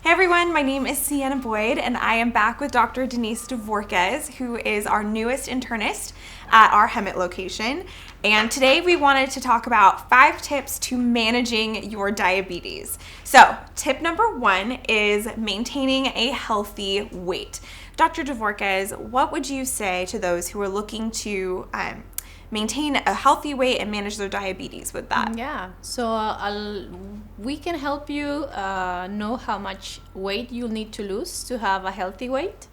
Hey everyone, my name is Sienna Boyd and I am back with Dr. Denise Dvorquez, who is our newest internist at our Hemet location. And today we wanted to talk about 5 tips to managing your diabetes. So tip number 1 is maintaining a healthy weight. Dr. Dvorquez, what would you say to those who are looking to maintain a healthy weight and manage their diabetes with that? Yeah, so we can help you know how much weight you need to lose to have a healthy weight.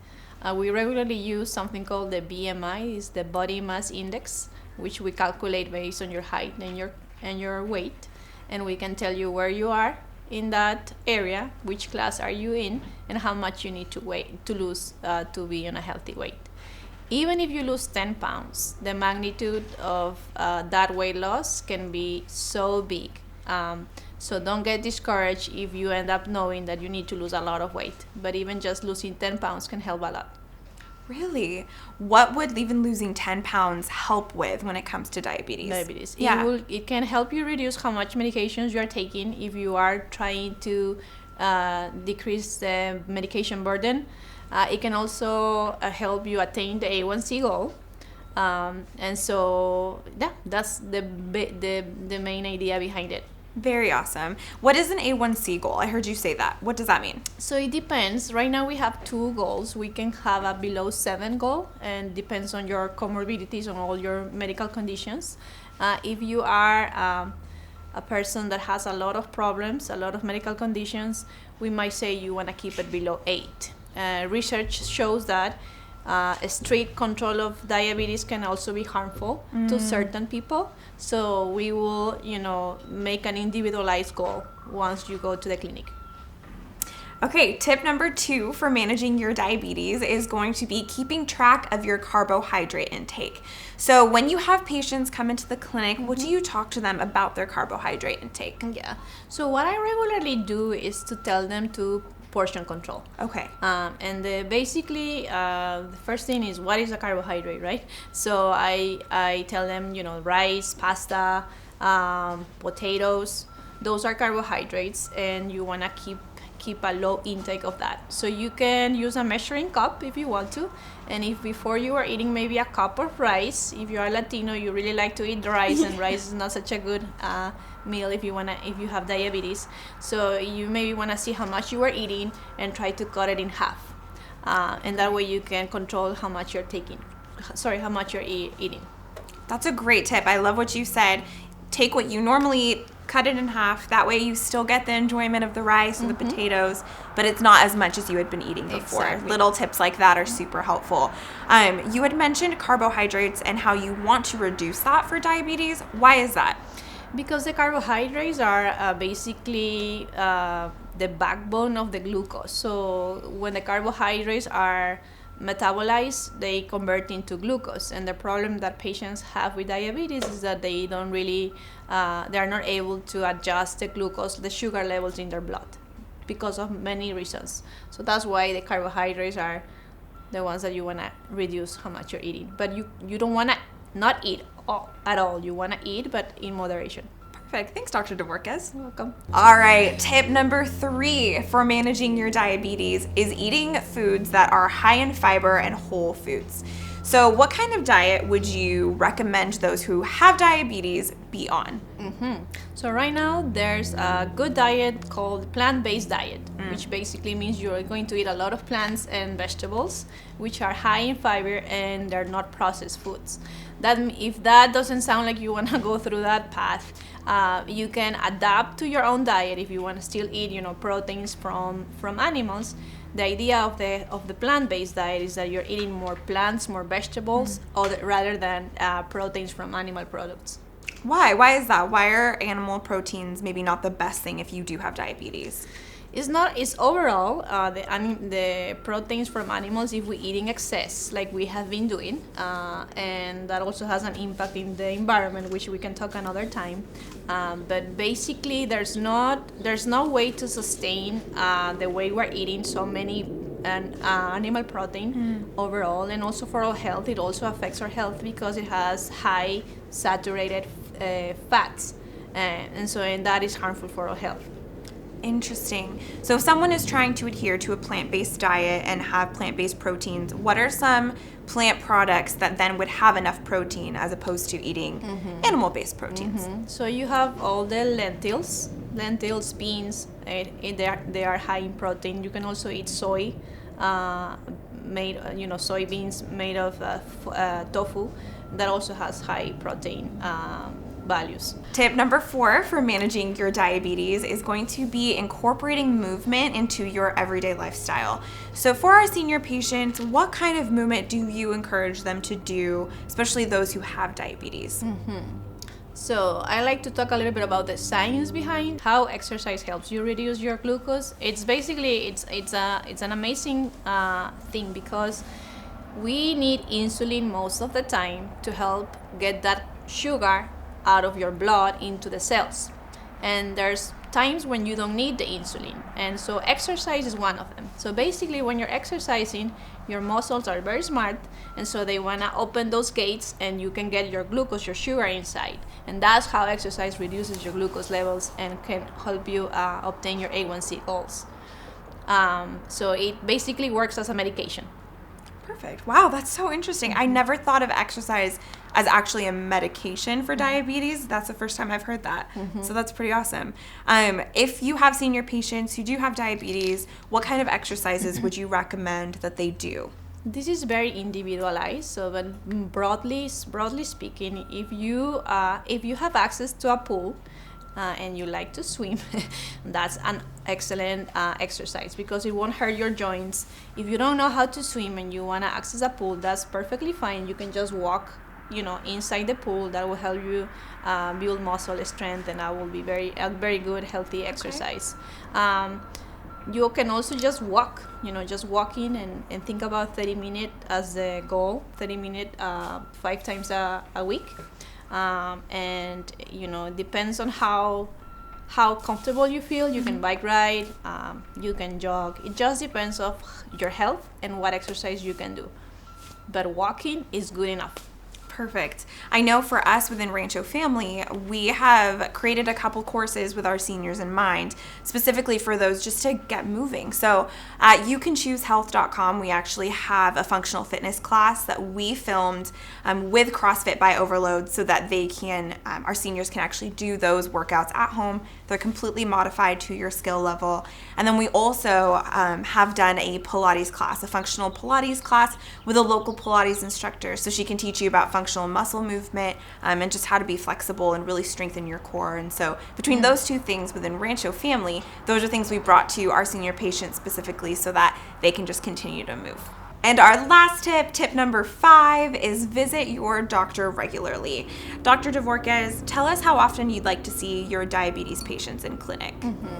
We regularly use something called the BMI, is the body mass index, which we calculate based on your height and your weight, and we can tell you where you are in that area, which class are you in, and how much you need to lose to be on a healthy weight. Even if you lose 10 pounds, the magnitude of that weight loss can be so big. So don't get discouraged if you end up knowing that you need to lose a lot of weight. But even just losing 10 pounds can help a lot. Really? What would even losing 10 pounds help with when it comes to diabetes? Yeah. It can help you reduce how much medications you are taking if you are trying to decrease the medication burden. It can also help you attain the A1C goal. And so, yeah, that's the main idea behind it. Very awesome. What is an A1C goal? I heard you say that. What does that mean? So it depends. Right now we have 2 goals. We can have a below 7 goal, and depends on your comorbidities, on all your medical conditions. If you are a person that has a lot of problems, a lot of medical conditions, we might say you want to keep it below 8. Research shows that a strict control of diabetes can also be harmful to certain people. So we will, make an individualized goal once you go to the clinic. Okay, tip number 2 for managing your diabetes is going to be keeping track of your carbohydrate intake. So when you have patients come into the clinic, what do you talk to them about their carbohydrate intake? Yeah. So what I regularly do is to tell them to portion control. Okay. And basically, the first thing is, what is a carbohydrate, right? So I tell them, rice, pasta, potatoes, those are carbohydrates, and you want to keep a low intake of that. So you can use a measuring cup if you want to, and if before you are eating maybe a cup of rice, if you are Latino, you really like to eat rice, and rice is not such a good meal if you have diabetes. So you maybe want to see how much you are eating and try to cut it in half, and that way you can control how much you're eating. That's a great tip. I love what you said. Take what you normally eat, cut it in half. That way you still get the enjoyment of the rice and the potatoes, but it's not as much as you had been eating before. Exactly. Little tips like that are super helpful. You had mentioned carbohydrates and how you want to reduce that for diabetes. Why is that? Because the carbohydrates are basically the backbone of the glucose. So when the carbohydrates are metabolized, they convert into glucose. And the problem that patients have with diabetes is that they don't really, they are not able to adjust the sugar levels in their blood because of many reasons. So that's why the carbohydrates are the ones that you want to reduce how much you're eating. But you don't want to not eat at all. You want to eat, but in moderation. Perfect. Thanks, Dr. Dvorquez. You're welcome. All right, tip number 3 for managing your diabetes is eating foods that are high in fiber and whole foods. So what kind of diet would you recommend those who have diabetes be on? So right now there's a good diet called plant-based diet, which basically means you're going to eat a lot of plants and vegetables, which are high in fiber and they're not processed foods. If that doesn't sound like you want to go through that path, you can adapt to your own diet if you want to still eat, proteins from animals. The idea of the plant-based diet is that you're eating more plants, more vegetables, rather than proteins from animal products. Why? Why is that? Why are animal proteins maybe not the best thing if you do have diabetes? It's overall the proteins from animals, if we eat in excess like we have been doing, and that also has an impact in the environment, which we can talk another time. But basically there's no way to sustain the way we're eating so many animal protein overall, and also for our health. It also affects our health because it has high saturated fats, and that is harmful for our health. Interesting. So if someone is trying to adhere to a plant-based diet and have plant-based proteins, what are some plant products that then would have enough protein as opposed to eating animal-based proteins? So you have all the lentils, beans. They are high in protein. You can also eat soy, soybeans made of tofu. That also has high protein values. Tip number 4 for managing your diabetes is going to be incorporating movement into your everyday lifestyle. So for our senior patients, what kind of movement do you encourage them to do, especially those who have diabetes? So I like to talk a little bit about the science behind how exercise helps you reduce your glucose. It's basically it's an amazing thing because we need insulin most of the time to help get that sugar out of your blood into the cells. And there's times when you don't need the insulin. And so exercise is one of them. So basically when you're exercising, your muscles are very smart, and so they want to open those gates and you can get your glucose, your sugar inside. And that's how exercise reduces your glucose levels and can help you obtain your A1C goals. So it basically works as a medication. Perfect. Wow, that's so interesting. I never thought of exercise as actually a medication for diabetes. That's the first time I've heard that. So that's pretty awesome. If you have senior patients who do have diabetes, what kind of exercises would you recommend that they do? This is very individualized. So, but broadly speaking, if you have access to a pool and you like to swim, that's an excellent exercise because it won't hurt your joints. If you don't know how to swim and you want to access a pool, that's perfectly fine. You can just walk, inside the pool. That will help you build muscle strength, and that will be a very good, healthy exercise. You can also just walk, just walk in and think about 30 minutes as the goal, 30 minutes 5 times a week. And it depends on how comfortable you feel. You can bike ride, you can jog. It just depends on your health and what exercise you can do. But walking is good enough. Perfect. I know for us within Rancho Family, we have created a couple courses with our seniors in mind, specifically for those just to get moving. So at youcanchoosehealth.com, we actually have a functional fitness class that we filmed with CrossFit by Overload so that they can, our seniors can actually do those workouts at home. They're completely modified to your skill level. And then we also have done a Pilates class, a functional Pilates class with a local Pilates instructor, so she can teach you about functional muscle movement and just how to be flexible and really strengthen your core. And so between those two things within Rancho Family, those are things we brought to our senior patients specifically so that they can just continue to move. And our last tip number 5, is visit your doctor regularly. Dr. Dvorquez, tell us how often you'd like to see your diabetes patients in clinic.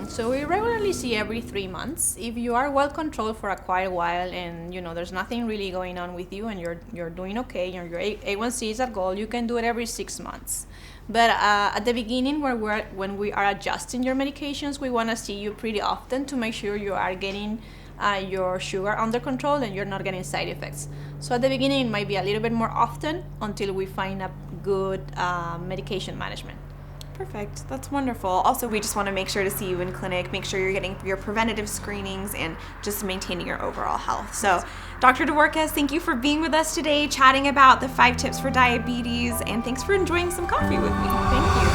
So we regularly see every 3 months. If you are well controlled for a quite a while and there's nothing really going on with you and you're doing okay and your A1C is at goal, you can do it every 6 months. But at the beginning, when we are adjusting your medications, we want to see you pretty often to make sure you are getting your sugar under control and you're not getting side effects. So at the beginning, it might be a little bit more often until we find a good medication management. Perfect. That's wonderful. Also, we just want to make sure to see you in clinic, make sure you're getting your preventative screenings and just maintaining your overall health. So, Dr. Dvorquez, thank you for being with us today, chatting about the 5 tips for diabetes, and thanks for enjoying some coffee with me. Thank you.